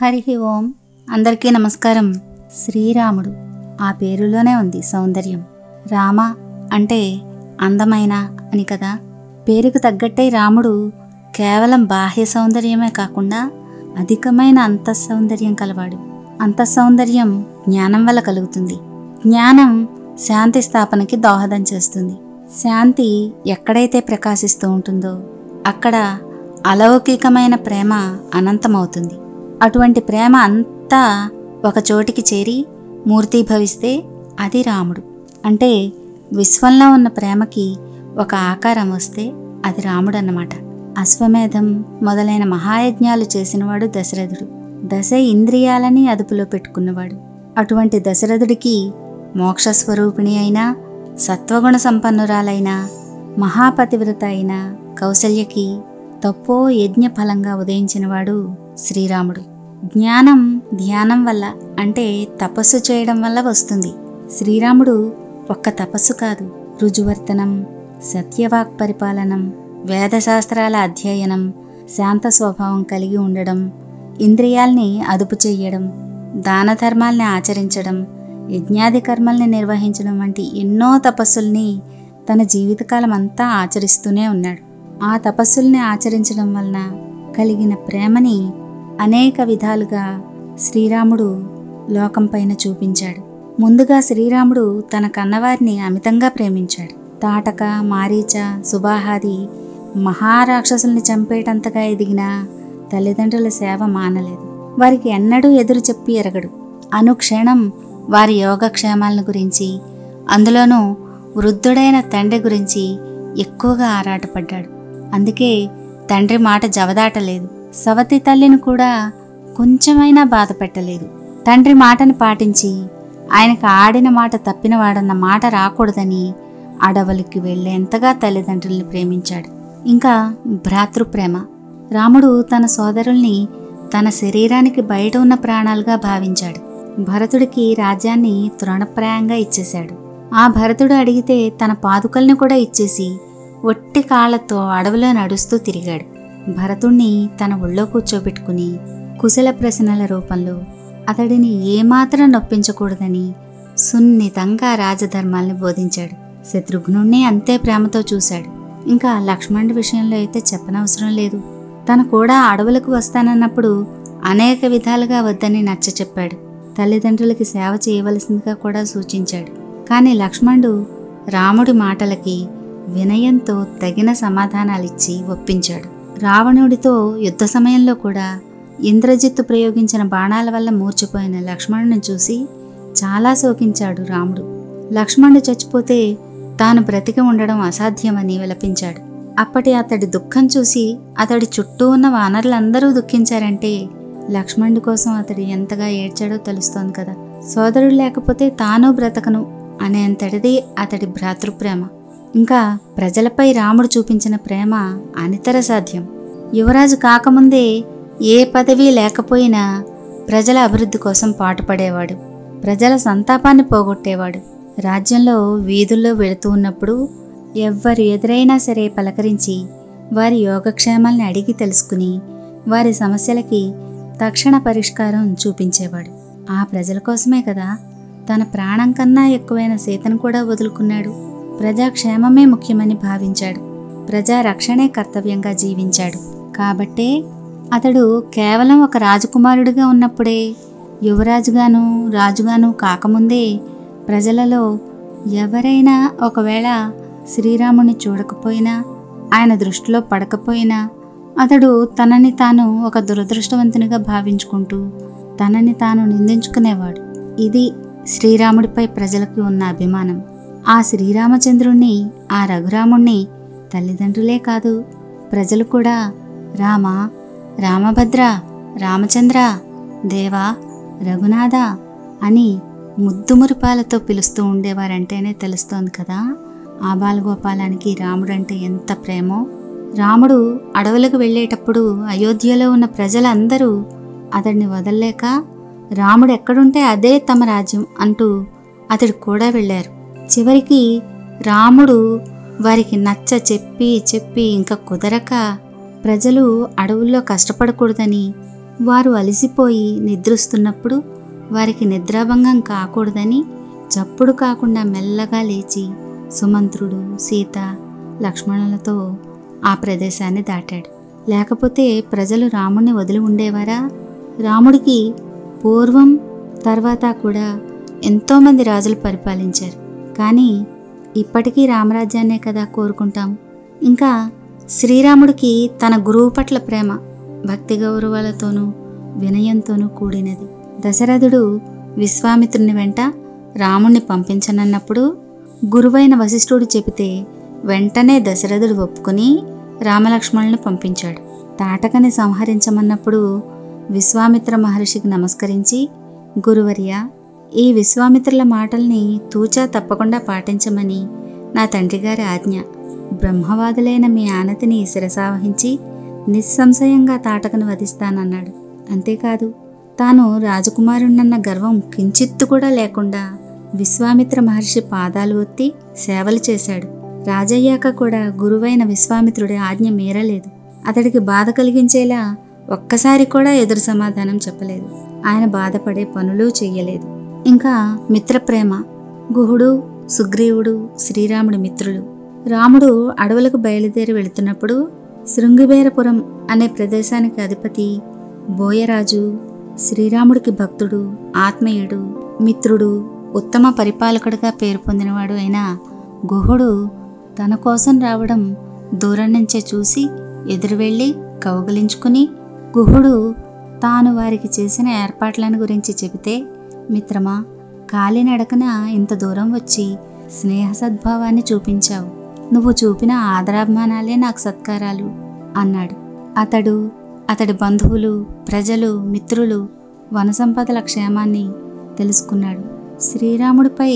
హరి ఓం. అందరికీ నమస్కారం. శ్రీరాముడు, ఆ పేరులోనే ఉంది సౌందర్యం. రామ అంటే అందమైన అని కదా. పేరుకు తగ్గట్టే రాముడు కేవలం బాహ్య సౌందర్యమే కాకుండా అధికమైన అంతఃసౌందర్యం కలవాడు. అంతఃసౌందర్యం జ్ఞానం వల్ల కలుగుతుంది. జ్ఞానం శాంతి స్థాపనకి దోహదం చేస్తుంది. శాంతి ఎక్కడైతే ప్రకాశిస్తూ ఉంటుందో అక్కడ అలౌకికమైన ప్రేమ అనంతమవుతుంది. అటువంటి ప్రేమ అంతా ఒక చోటికి చేరి మూర్తీభవిస్తే అది రాముడు. అంటే విశ్వంలో ఉన్న ప్రేమకి ఒక ఆకారం వస్తే అది రాముడు అన్నమాట. అశ్వమేధం మొదలైన మహాయజ్ఞాలు చేసినవాడు దశరథుడు. దశ ఇంద్రియాలని అదుపులో పెట్టుకున్నవాడు. అటువంటి దశరథుడికి మోక్షస్వరూపిణి అయినా, సత్వగుణ సంపన్నురాలైన, మహాపతివ్రత అయిన కౌసల్యకి తప్పో యజ్ఞ ఫలంగా ఉదయించినవాడు శ్రీరాముడు. జ్ఞానం ధ్యానం వల్ల అంటే తపస్సు చేయడం వల్ల వస్తుంది. శ్రీరాముడు ఒక్క తపస్సు కాదు, రుజువర్తనం, సత్యవాక్ పరిపాలనం, వేదశాస్త్రాల అధ్యయనం, శాంత స్వభావం కలిగి ఉండడం, ఇంద్రియాల్ని అదుపు చెయ్యడం, దాన ధర్మాల్ని ఆచరించడం, యజ్ఞాది కర్మల్ని నిర్వహించడం వంటి ఎన్నో తపస్సుల్ని తన జీవితకాలం అంతా ఆచరిస్తూనే ఉన్నాడు. ఆ తపస్సుల్ని ఆచరించడం వలన కలిగిన ప్రేమని అనేక విధాలుగా శ్రీరాముడు లోకంపైన చూపించాడు. ముందుగా శ్రీరాముడు తన కన్నవారిని అమితంగా ప్రేమించాడు. తాటక, మారీచ, సుబాహాది మహారాక్షసుల్ని చంపేటంతగా ఎదిగిన తల్లిదండ్రుల సేవ మానలేదు. వారికి ఎన్నడూ ఎదురు చెప్పి ఎరగడు. అనుక్షణం వారి యోగక్షేమాలను గురించి, అందులోనూ వృద్ధుడైన తండ్రి గురించి ఎక్కువగా ఆరాటపడ్డాడు. అందుకే తండ్రి మాట జవదాటలేదు. సవతి తల్లిని కూడా కొంచెమైనా బాధ పెట్టలేదు. తండ్రి మాటను పాటించి ఆయనకు ఆడిన మాట తప్పినవాడన్న మాట రాకూడదని అడవులకి వెళ్లేంతగా తల్లిదండ్రుల్ని ప్రేమించాడు. ఇంకా భ్రాతృప్రేమ. రాముడు తన సోదరుల్ని తన శరీరానికి బయట ఉన్న ప్రాణాలుగా భావించాడు. భరతుడికి రాజ్యాన్ని తృణప్రాయంగా ఇచ్చేశాడు. ఆ భరతుడు అడిగితే తన పాదుకల్ని కూడా ఇచ్చేసి ఒట్టి కాళ్లతో అడవిలో నడుస్తూ తిరిగాడు. భరతుణ్ణి తన ఒళ్ళో కూర్చోబెట్టుకుని కుశల ప్రశ్నల రూపంలో అతడిని ఏమాత్రం నొప్పించకూడదని సున్నితంగా రాజధర్మాల్ని బోధించాడు. శత్రుఘ్నుణ్ణి అంతే ప్రేమతో చూశాడు. ఇంకా లక్ష్మణుడి విషయంలో అయితే చెప్పనవసరం లేదు. తను కూడా అడవులకు వస్తానన్నప్పుడు అనేక విధాలుగా వద్దని నచ్చ చెప్పాడు. తల్లిదండ్రులకి సేవ చేయవలసిందిగా కూడా సూచించాడు. కానీ లక్ష్మణుడు రాముడి మాటలకి వినయంతో తగిన సమాధానాలిచ్చి ఒప్పించాడు. రావణుడితో యుద్ధ సమయంలో కూడా ఇంద్రజిత్తు ప్రయోగించిన బాణాల వల్ల మూర్చిపోయిన లక్ష్మణుని చూసి చాలా శోకించాడు రాముడు. లక్ష్మణుడు చచ్చిపోతే తాను బ్రతికి ఉండడం అసాధ్యమని విలపించాడు. అప్పటి అతడి దుఃఖం చూసి అతడి చుట్టూ ఉన్న వానరులందరూ దుఃఖించారంటే లక్ష్మణుడి కోసం అతడు ఎంతగా ఏడ్చాడో తెలుస్తోంది కదా. సోదరుడు లేకపోతే తాను బ్రతకను అనేంతటిది అతడి భ్రాతృప్రేమ. ఇంకా ప్రజలపై రాముడు చూపించిన ప్రేమ అనితర సాధ్యం. యువరాజు కాకముందే ఏ పదవి లేకపోయినా ప్రజల అభివృద్ధి కోసం పాటుపడేవాడు. ప్రజల సంతాపాన్ని పోగొట్టేవాడు. రాజ్యంలో వీధుల్లో వెళుతూ ఉన్నప్పుడు ఎవ్వరు ఎదురైనా సరే పలకరించి వారి యోగక్షేమాల్ని అడిగి తెలుసుకుని వారి సమస్యలకి తక్షణ పరిష్కారం చూపించేవాడు. ఆ ప్రజల కోసమే కదా తన ప్రాణం కన్నా ఎక్కువైన సీతను కూడా వదులుకున్నాడు. ప్రజాక్షేమమే ముఖ్యమని భావించాడు. ప్రజారక్షణే కర్తవ్యంగా జీవించాడు. కాబట్టే అతడు కేవలం ఒక రాజకుమారుడిగా ఉన్నప్పుడే, యువరాజుగాను రాజుగాను కాకముందే ప్రజలలో ఎవరైనా ఒకవేళ శ్రీరాముని చూడకపోయినా, ఆయన దృష్టిలో పడకపోయినా అతడు తనని తాను ఒక దురదృష్టవంతునిగా భావించుకుంటూ తనని తాను నిందించుకునేవాడు. ఇది శ్రీరాముడిపై ప్రజలకు ఉన్న అభిమానం. ఆ శ్రీరామచంద్రుణ్ణి, ఆ రఘురాముణ్ణి తల్లిదండ్రులే కాదు ప్రజలు కూడా రామ, రామభద్ర, రామచంద్ర, దేవా, రఘునాథ అని ముద్దుమురిపాలతో పిలుస్తూ ఉండేవారంటేనే తెలుస్తోంది కదా ఆబాలగోపాలానికి రాముడంటే ఎంత ప్రేమో. రాముడు అడవులకు వెళ్ళేటప్పుడు అయోధ్యలో ఉన్న ప్రజలందరూ అతడిని వదల్లేక రాముడు ఎక్కడుంటే అదే తమ రాజ్యం అంటూ అతడు కూడా వెళ్ళారు. చివరికి రాముడు వారికి నచ్చ చెప్పి ఇంకా కుదరక ప్రజలు అడవుల్లో కష్టపడకూడదని వారు అలసిపోయి నిద్రిస్తున్నప్పుడు వారికి నిద్రాభంగం కాకూడదని చప్పుడు కాకుండా మెల్లగా లేచి సుమంత్రుడు, సీత, లక్ష్మణులతో ఆ ప్రదేశాన్ని దాటాడు. లేకపోతే ప్రజలు రాముణ్ణి వదిలి ఉండేవారా? రాముడికి పూర్వం తర్వాత కూడా ఎంతోమంది రాజులు పరిపాలించారు. కానీ ఇప్పటికీ రామరాజ్యాన్నే కదా కోరుకుంటాం. ఇంకా శ్రీరాముడికి తన గురువు పట్ల ప్రేమ భక్తి గౌరవాలతోనూ వినయంతోనూ కూడినది. దశరథుడు విశ్వామిత్రుని వెంట రాముణ్ణి పంపించనన్నప్పుడు గురువైన వశిష్ఠుడు చెబితే వెంటనే దశరథుడు ఒప్పుకొని రామలక్ష్మణులను పంపించాడు. తాటకని సంహరించమన్నప్పుడు విశ్వామిత్ర మహర్షికి నమస్కరించి, గురువర్య, ఈ విశ్వామిత్రుల మాటల్ని తూచా తప్పకుండా పాటించమని నా తండ్రి గారి ఆజ్ఞ. బ్రహ్మవాదులైన మీ ఆనతిని శిరసావహించి నిస్సంశయంగా తాటకను వధిస్తానన్నాడు. అంతేకాదు, తాను రాజకుమారుణ్ణన్న గర్వం కించిత్తు కూడా లేకుండా విశ్వామిత్ర మహర్షి పాదాలు ఒత్తి సేవలు చేశాడు. రాజయ్యాక కూడా గురువైన విశ్వామిత్రుడి ఆజ్ఞ మీరలేదు. అతడికి బాధ కలిగించేలా ఒక్కసారి కూడా ఎదురు సమాధానం చెప్పలేదు. ఆయన బాధపడే పనులు చెయ్యలేదు. ఇంకా మిత్రప్రేమ. గుహుడు, సుగ్రీవుడు శ్రీరాముడి మిత్రులు. రాముడు అడవులకు బయలుదేరి వెళుతున్నప్పుడు శృంగిబేరపురం అనే ప్రదేశానికి అధిపతి బోయరాజు, శ్రీరాముడికి భక్తుడు, ఆత్మీయుడు, మిత్రుడు, ఉత్తమ పరిపాలకుడిగా పేరు పొందినవాడు అయిన గుహుడు తన కోసం రావడం దూరం నుంచే చూసి ఎదురు వెళ్ళి కౌగిలించుకుని గుహుడు తాను వారికి చేసిన ఏర్పాట్లను గురించి చెబితే, మిత్రమా, కాలినడకన ఇంత దూరం వచ్చి స్నేహ సద్భావాన్ని చూపించావు. నువ్వు చూపిన ఆదరాభిమానాలే నాకు సత్కారాలు అన్నాడు. అతడు, అతడి బంధువులు, ప్రజలు, మిత్రులు వనసంపదల క్షేమాన్ని తెలుసుకున్నాడు. శ్రీరాముడిపై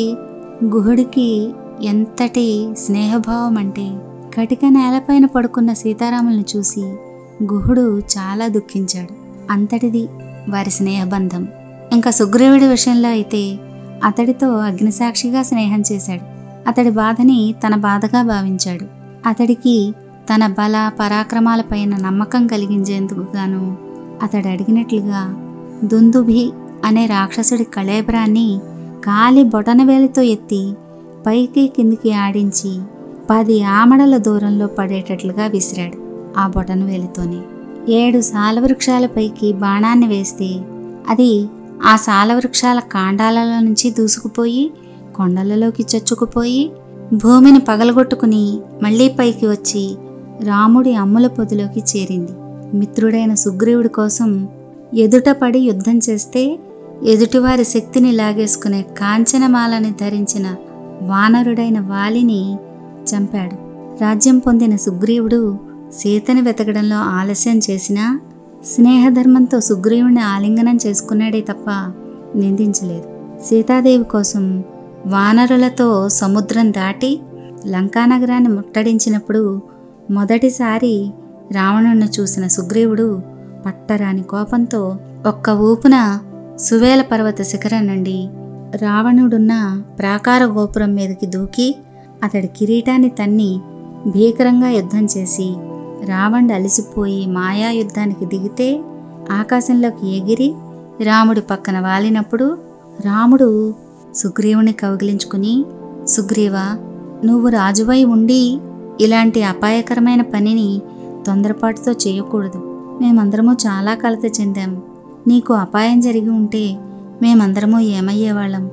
గుహుడికి ఎంతటి స్నేహభావం అంటే కటిక నేలపైన పడుకున్న సీతారాములను చూసి గుహుడు చాలా దుఃఖించాడు. అంతటిది వారి స్నేహబంధం. ఇంకా సుగ్రీవుడి విషయంలో అయితే అతడితో అగ్నిసాక్షిగా స్నేహం చేశాడు. అతడి బాధని తన బాధగా భావించాడు. అతడికి తన బల పరాక్రమాలపైన నమ్మకం కలిగించేందుకు గాను అతడు అడిగినట్లుగా దుందుభి అనే రాక్షసుడి కళేబరాన్ని కాలి బొటనవేలితో ఎత్తి పైకి కిందికి ఆడించి 10 ఆమడల దూరంలో పడేటట్లుగా విసిరాడు. ఆ బొటనవేలితోనే 7 సాలవృక్షాలపైకి బాణాన్ని వేస్తే అది ఆ సాలవృక్షాల కాండాలలో నుంచి దూసుకుపోయి కొండలలోకి చొచ్చుకుపోయి భూమిని పగలగొట్టుకుని మళ్లీ పైకి వచ్చి రాముడి అమ్ముల పొదిలోకి చేరింది. మిత్రుడైన సుగ్రీవుడి కోసం ఎదుట పడి యుద్ధం చేస్తే ఎదుటివారి శక్తిని లాగేసుకునే కాంచనమాలని ధరించిన వానరుడైన వాలిని చంపాడు. రాజ్యం పొందిన సుగ్రీవుడు సీతని వెతకడంలో ఆలస్యం చేసినా స్నేహధర్మంతో సుగ్రీవుని ఆలింగనం చేసుకున్నాడే తప్ప నిందించలేదు. సీతాదేవి కోసం వానరులతో సముద్రం దాటి లంకానగరాన్ని ముట్టడించినప్పుడు మొదటిసారి రావణుణ్ణి చూసిన సుగ్రీవుడు పట్టరాని కోపంతో ఒక్క ఊపున సువేల పర్వత శిఖరం నుండి రావణుడున్న ప్రాకార గోపురం మీదకి దూకి అతడి కిరీటాన్ని తన్ని భీకరంగా యుద్ధం చేసి రావణుడు అలసిపోయి మాయా యుద్ధానికి దిగితే ఆకాశంలోకి ఎగిరి రాముడి పక్కన వాలినప్పుడు రాముడు సుగ్రీవుని కౌగిలించుకుని, సుగ్రీవా, నువ్వు రాజువై ఉండి ఇలాంటి అపాయకరమైన పనిని తొందరపాటుతో చేయకూడదు. మేమందరము చాలా కలత చెందాము. నీకు అపాయం జరిగి ఉంటే మేమందరము ఏమయ్యేవాళ్ళం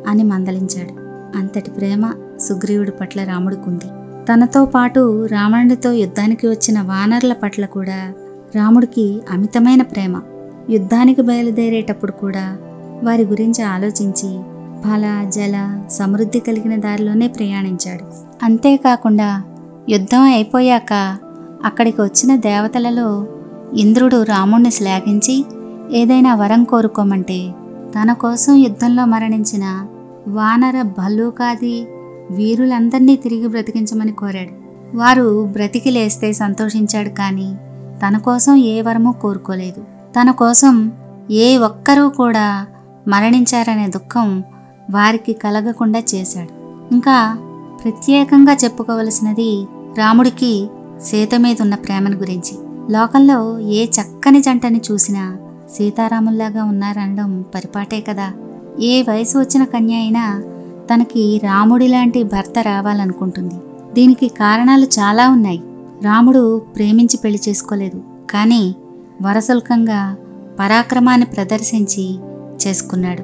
అని మందలించాడు. అంతటి ప్రేమ సుగ్రీవుడి పట్ల రాముడికుంది. తనతో పాటు రావణుడితో యుద్ధానికి వచ్చిన వానరుల పట్ల కూడా రాముడికి అమితమైన ప్రేమ. యుద్ధానికి బయలుదేరేటప్పుడు కూడా వారి గురించి ఆలోచించి ఫల జల సమృద్ధి కలిగిన దారిలోనే ప్రయాణించాడు. అంతేకాకుండా యుద్ధం అయిపోయాక అక్కడికి వచ్చిన దేవతలలో ఇంద్రుడు రాముణ్ణి శ్లాఘించి ఏదైనా వరం కోరుకోమంటే తన కోసం యుద్ధంలో మరణించిన వానర భల్లూకాది వీరులందరినీ తిరిగి బ్రతికించమని కోరాడు. వారు బ్రతికి లేస్తే సంతోషించాడు, కానీ తన కోసం ఏ వరమూ కోరుకోలేదు. తన కోసం ఏ ఒక్కరూ కూడా మరణించారనే దుఃఖం వారికి కలగకుండా చేశాడు. ఇంకా ప్రత్యేకంగా చెప్పుకోవలసినది రాముడికి సీత మీద ఉన్న ప్రేమను గురించి. లోకంలో ఏ చక్కని జంటని చూసినా సీతారాముల్లాగా ఉన్నారనడం పరిపాటే కదా. ఏ వయసు వచ్చిన కన్య అయినా తనకి రాముడిలాంటి భర్త రావాలనుకుంటుంది. దీనికి కారణాలు చాలా ఉన్నాయి. రాముడు ప్రేమించి పెళ్లి చేసుకోలేదు, కానీ వరసల్కంగా పరాక్రమాన్ని ప్రదర్శించి చేసుకున్నాడు.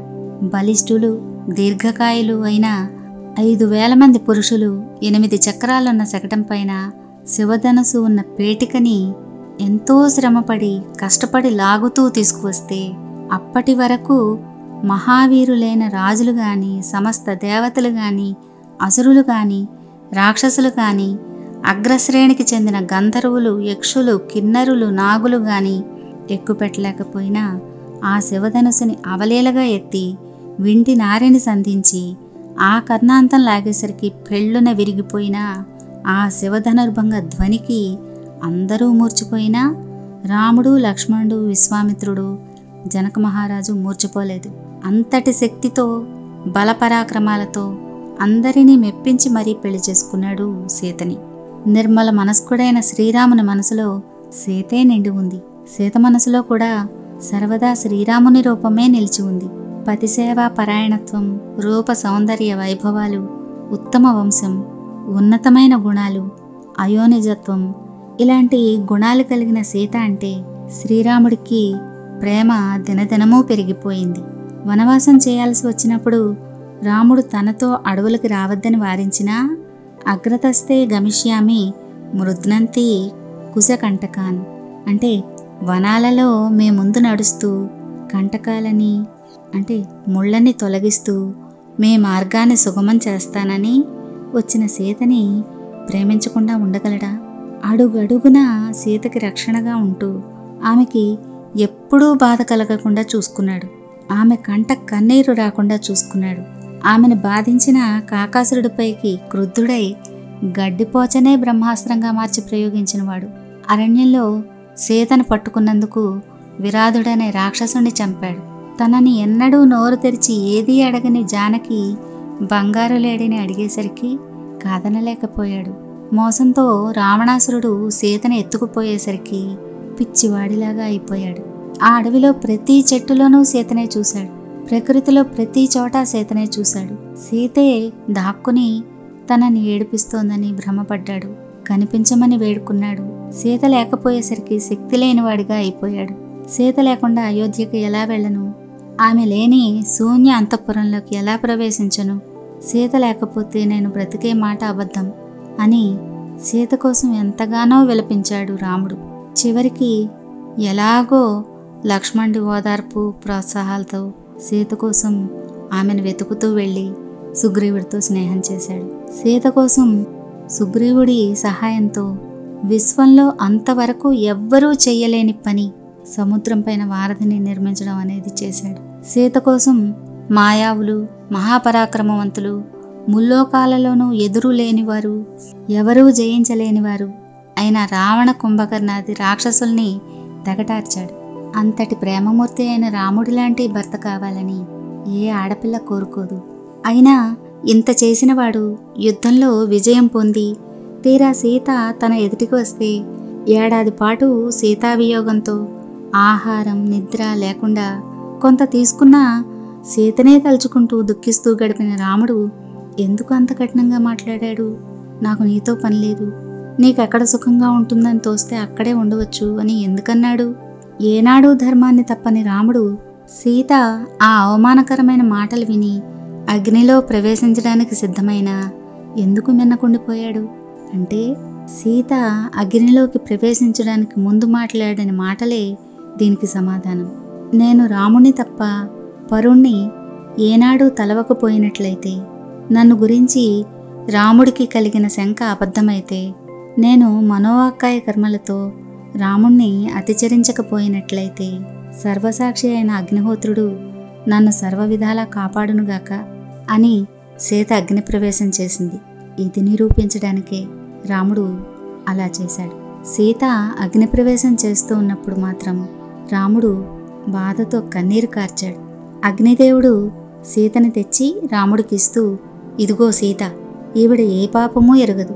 బలిష్ఠులు, దీర్ఘకాయులు అయిన 5,000 మంది పురుషులు 8 చక్రాలున్న శకటం పైన శివధనస్సు ఉన్న పేటికని ఎంతో శ్రమపడి కష్టపడి లాగుతూ తీసుకువస్తే అప్పటి వరకు మహావీరులైన రాజులు గాని, సమస్త దేవతలు గాని, అసురులు గాని, రాక్షసులు గాని, అగ్రశ్రేణికి చెందిన గంధర్వులు, యక్షులు, కిన్నరులు, నాగులు గాని ఎక్కుపెట్టలేకపోయినా ఆ శివధనుసుని అవలీలగా ఎత్తి వింటి నారిని సంధించి ఆ కర్ణాంతం లాగేసరికి పెళ్ళున విరిగిపోయినా ఆ శివధనుర్భంగ ధ్వనికి అందరూ మూర్చిపోయినా రాముడు, లక్ష్మణుడు, విశ్వామిత్రుడు, జనక మహారాజు మూర్చిపోలేదు. అంతటి శక్తితో, బలపరాక్రమాలతో అందరినీ మెప్పించి మరీ పెళ్లి చేసుకున్నాడు సీతని. నిర్మల మనస్కుడైన శ్రీరాముని మనసులో సీతే నిండి ఉంది. సీత మనసులో కూడా సర్వదా శ్రీరాముని రూపమే నిలిచి ఉంది. పతిసేవా పరాయణత్వం, రూప సౌందర్య వైభవాలు, ఉత్తమ వంశం, ఉన్నతమైన గుణాలు, అయోనిజత్వం ఇలాంటి గుణాలు కలిగిన సీత అంటే శ్రీరాముడికి ప్రేమ దినదినమూ పెరిగిపోయింది. వనవాసం చేయాల్సి వచ్చినప్పుడు రాముడు తనతో అడవులకి రావద్దని వారించినా అగ్రతస్తే గమిష్యామి మృద్నంతి కుశకంటకాన్ అంటే వనాలలో మే ముందు నడుస్తూ కంటకాలని అంటే ముళ్ళని తొలగిస్తూ మే మార్గాన్ని సుగమం చేస్తానని వచ్చిన సీతని ప్రేమించకుండా ఉండగలడా? అడుగడుగున సీతకి రక్షణగా ఉంటూ ఆమెకి ఎప్పుడూ బాధ కలగకుండా చూసుకున్నాడు. ఆమె కంట కన్నీరు రాకుండా చూసుకున్నాడు. ఆమెను బాధించిన కాకాసురుడిపైకి క్రుద్ధుడై గడ్డిపోచనే బ్రహ్మాస్త్రంగా మార్చి ప్రయోగించినవాడు. అరణ్యంలో సీతను పట్టుకున్నందుకు విరాధుడనే రాక్షసుని చంపాడు. తనని ఎన్నడూ నోరు తెరిచి ఏదీ అడగని జానకి బంగారు లేడిని అడిగేసరికి కాదనలేకపోయాడు. మోసంతో రావణాసురుడు సీతను ఎత్తుకుపోయేసరికి పిచ్చివాడిలాగా అయిపోయాడు. ఆ అడవిలో ప్రతి చెట్టులోనూ సీతనే చూశాడు. ప్రకృతిలో ప్రతి చోట సీతనే చూశాడు. సీతే దాక్కుని తనని ఏడిపిస్తోందని భ్రమపడ్డాడు. కనిపించమని వేడుకున్నాడు. సీత లేకపోయేసరికి శక్తి లేనివాడిగా అయిపోయాడు. సీత లేకుండా అయోధ్యకి ఎలా వెళ్ళను? ఆమె లేని శూన్య అంతఃపురంలోకి ఎలా ప్రవేశించను? సీత లేకపోతే నేను బ్రతికే మాట అబద్ధం అని సీత కోసం ఎంతగానో విలపించాడు రాముడు. చివరికి ఎలాగో లక్ష్మణుడి ఓదార్పు ప్రోత్సాహాలతో సీత కోసం ఆమెను వెతుకుతూ వెళ్ళి సుగ్రీవుడితో స్నేహం చేశాడు. సీత కోసం సుగ్రీవుడి సహాయంతో విశ్వంలో అంతవరకు ఎవ్వరూ చెయ్యలేని పని సముద్రం పైన వారధిని నిర్మించడం అనేది చేశాడు. సీత కోసం మాయావులు, మహాపరాక్రమవంతులు, ముల్లోకాలలోనూ ఎదురు లేనివారు, ఎవరూ జయించలేనివారు అయిన రావణ, కుంభకర్ణాది రాక్షసుల్ని తెగటార్చాడు. అంతటి ప్రేమమూర్తి అయిన రాముడిలాంటి భర్త కావాలని ఏ ఆడపిల్ల కోరుకోదు. అయినా ఇంత చేసినవాడు యుద్ధంలో విజయం పొంది తీరా సీత తన ఎదుటికి వస్తే ఏడాది పాటు సీతావియోగంతో ఆహారం నిద్ర లేకుండా కొంత తీసుకున్న సీతనే తలుచుకుంటూ దుఃఖిస్తూ గడిపిన రాముడు ఎందుకు అంత కఠినంగా మాట్లాడాడు? నాకు నీతో పని లేదు, నీకెక్కడ సుఖంగా ఉంటుందని తోస్తే అక్కడే ఉండవచ్చు అని ఎందుకన్నాడు? ఏనాడూ ధర్మాన్ని తప్పని రాముడు సీత ఆ అవమానకరమైన మాటలు విని అగ్నిలో ప్రవేశించడానికి సిద్ధమైన ఎందుకు మిన్నకుండిపోయాడు? అంటే సీత అగ్నిలోకి ప్రవేశించడానికి ముందు మాట్లాడిన మాటలే దీనికి సమాధానం. నేను రాముణ్ణి తప్ప పరుణ్ణి ఏనాడూ తలవకపోయినట్లయితే, నన్ను గురించి రాముడికి కలిగిన శంక అబద్ధమైతే, నేను మనోవాక్కాయ కర్మలతో రాముణ్ణి అతిచరించకపోయినట్లయితే సర్వసాక్షి అయిన అగ్నిహోత్రుడు నన్ను సర్వవిధాలా కాపాడునుగాక అని సీత అగ్నిప్రవేశం చేసింది. ఇది నిరూపించడానికే రాముడు అలా చేశాడు. సీత అగ్నిప్రవేశం చేస్తూ ఉన్నప్పుడు మాత్రం రాముడు బాధతో కన్నీరు కార్చాడు. అగ్నిదేవుడు సీతని తెచ్చి రాముడికిస్తూ, ఇదిగో సీత, ఈవిడ ఏ పాపమూ ఎరగదు.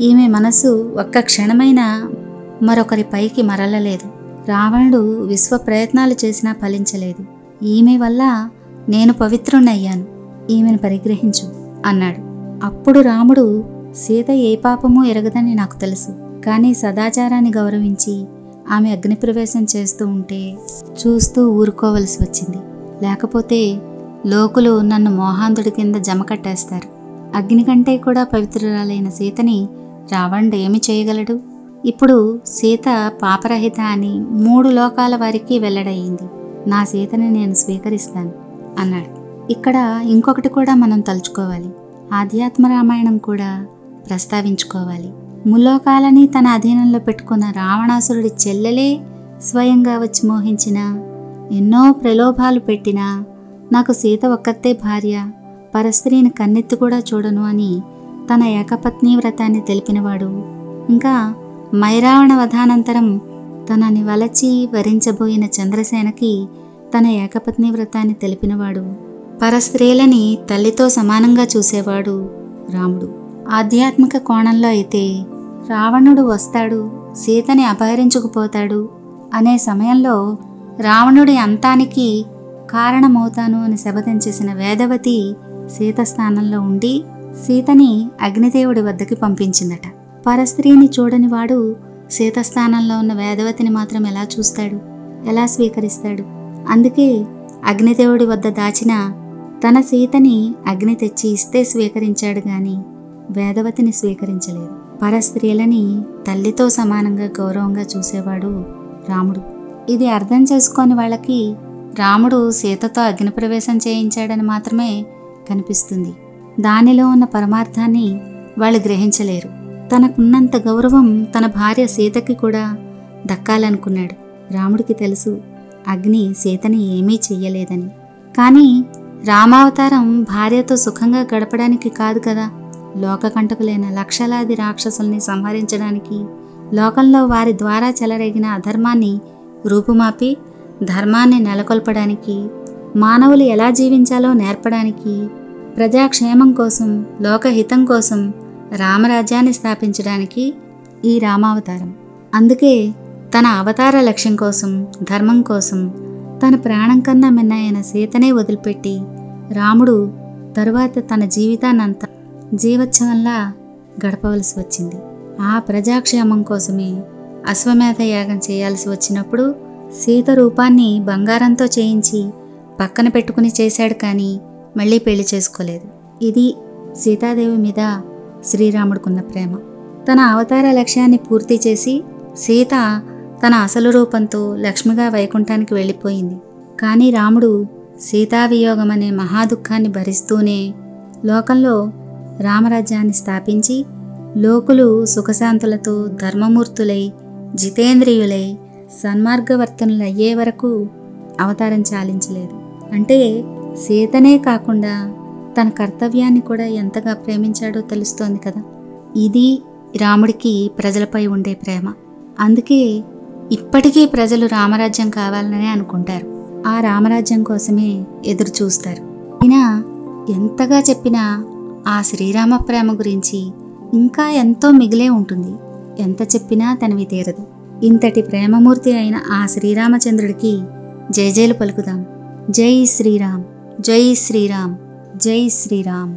ఈమె మనసు ఒక్క క్షణమైనా మరొకరి పైకి మరలలేదు. రావణుడు విశ్వ ప్రయత్నాలు చేసినా ఫలించలేదు. ఈమె వల్ల నేను పవిత్రుణ్ణయ్యాను, ఈమెను పరిగ్రహించు అన్నాడు. అప్పుడు రాముడు, సీత ఏ పాపమూ ఎరగదని నాకు తెలుసు, కానీ సదాచారాన్ని గౌరవించి ఆమె అగ్నిప్రవేశం చేస్తూ ఉంటే చూస్తూ ఊరుకోవలసి వచ్చింది. లేకపోతే లోకులు నన్ను మోహాంధుడి కింద జమ కట్టేస్తారు. అగ్ని కంటే కూడా పవిత్రురాలైన సీతని రావణుడు ఏమి చేయగలడు? ఇప్పుడు సీత పాపరహిత అని 3 లోకాల వారికి వెల్లడయ్యింది. నా సీతని నేను స్వీకరిస్తాను అన్నాడు. ఇక్కడ ఇంకొకటి కూడా మనం తలుచుకోవాలి. ఆధ్యాత్మ రామాయణం కూడా ప్రస్తావించుకోవాలి. ముల్లోకాలని తన అధీనంలో పెట్టుకున్న రావణాసురుడి చెల్లెలే స్వయంగా వచ్చి మోహించిన, ఎన్నో ప్రలోభాలు పెట్టినా నాకు సీత ఒక్కతే భార్య, పరస్త్రీని కన్నెత్తి కూడా చూడను అని తన ఏకపత్ని వ్రతాన్ని తెలిపినవాడు. ఇంకా మైరావణ వధానంతరం తనని వలచి వరించబోయిన చంద్రసేనకి తన ఏకపత్ని వ్రతాన్ని తెలిపినవాడు. పరస్త్రీలని తల్లితో సమానంగా చూసేవాడు రాముడు. ఆధ్యాత్మిక కోణంలో అయితే రావణుడు వస్తాడు, సీతని అపహరించుకుపోతాడు అనే సమయంలో రావణుడి అంతానికి కారణమవుతాను అని శపథం చేసిన వేదవతి సీత స్థానంలో ఉండి సీతని అగ్నిదేవుడి వద్దకి పంపించిందట. పరస్త్రీని చూడని వాడు సీత స్థానంలో ఉన్న వేదవతిని మాత్రం ఎలా చూస్తాడు, ఎలా స్వీకరిస్తాడు? అందుకే అగ్నిదేవుడి వద్ద దాచిన తన సీతని అగ్ని తెచ్చి ఇస్తే స్వీకరించాడు గాని వేదవతిని స్వీకరించలేదు. పరస్త్రీలని తల్లితో సమానంగా గౌరవంగా చూసేవాడు రాముడు. ఇది అర్థం చేసుకొని వాళ్ళకి రాముడు సీతతో అగ్నిప్రవేశం చేయించాడని మాత్రమే కనిపిస్తుంది. దానిలో ఉన్న పరమార్థాన్ని వాళ్ళు గ్రహించలేరు. తనకున్నంత గౌరవం తన భార్య సీతకి కూడా దక్కాలనుకున్నాడు. రాముడికి తెలుసు అగ్ని సీతని ఏమీ చెయ్యలేదని. కానీ రామావతారం భార్యతో సుఖంగా గడపడానికి కాదు కదా, లోకకంటకులైన లక్షలాది రాక్షసుల్ని సంహరించడానికి, లోకంలో వారి ద్వారా చెలరేగిన అధర్మాన్ని రూపుమాపి ధర్మాన్ని నెలకొల్పడానికి, మానవులు ఎలా జీవించాలో నేర్పడానికి, ప్రజాక్షేమం కోసం, లోకహితం కోసం రామరాజ్యాన్ని స్థాపించడానికి ఈ రామావతారం. అందుకే తన అవతార లక్ష్యం కోసం, ధర్మం కోసం తన ప్రాణం కన్నా మిన్నైన సీతనే వదిలిపెట్టి రాముడు తరువాత తన జీవితాన్నంతా జీవోత్సవంలా గడపవలసి వచ్చింది. ఆ ప్రజాక్షేమం కోసమే అశ్వమేధ యాగం చేయాల్సి వచ్చినప్పుడు సీత రూపాన్ని బంగారంతో చేయించి పక్కన పెట్టుకుని చేశాడు, కానీ మళ్ళీ పెళ్లి చేసుకోలేదు. ఇది సీతాదేవి మీద శ్రీరాముడికున్న ప్రేమ. తన అవతార లక్ష్యాన్ని పూర్తి చేసి సీత తన అసలు రూపంతో లక్ష్మిగా వైకుంఠానికి వెళ్ళిపోయింది. కానీ రాముడు సీతావియోగం అనే మహాదుఖాన్ని భరిస్తూనే లోకంలో రామరాజ్యాన్ని స్థాపించి లోకులు సుఖశాంతులతో ధర్మమూర్తులై జితేంద్రియులై సన్మార్గవర్తనులయ్యే వరకు అవతారం చాలించలేదు. అంటే సీతనే కాకుండా తన కర్తవ్యాన్ని కూడా ఎంతగా ప్రేమించాడో తెలుస్తోంది కదా. ఇది రాముడికి ప్రజలపై ఉండే ప్రేమ. అందుకే ఇప్పటికీ ప్రజలు రామరాజ్యం కావాలనే అనుకుంటారు. ఆ రామరాజ్యం కోసమే ఎదురు చూస్తారు. అయినా ఎంతగా చెప్పినా ఆ శ్రీరామ ప్రేమ గురించి ఇంకా ఎంతో మిగిలే ఉంటుంది. ఎంత చెప్పినా తనివి తీరదు. ఇంతటి ప్రేమమూర్తి అయిన ఆ శ్రీరామచంద్రుడికి జయజయలు పలుకుదాం. జై శ్రీరామ్, జై శ్రీరామ్, జై శ్రీరామ్.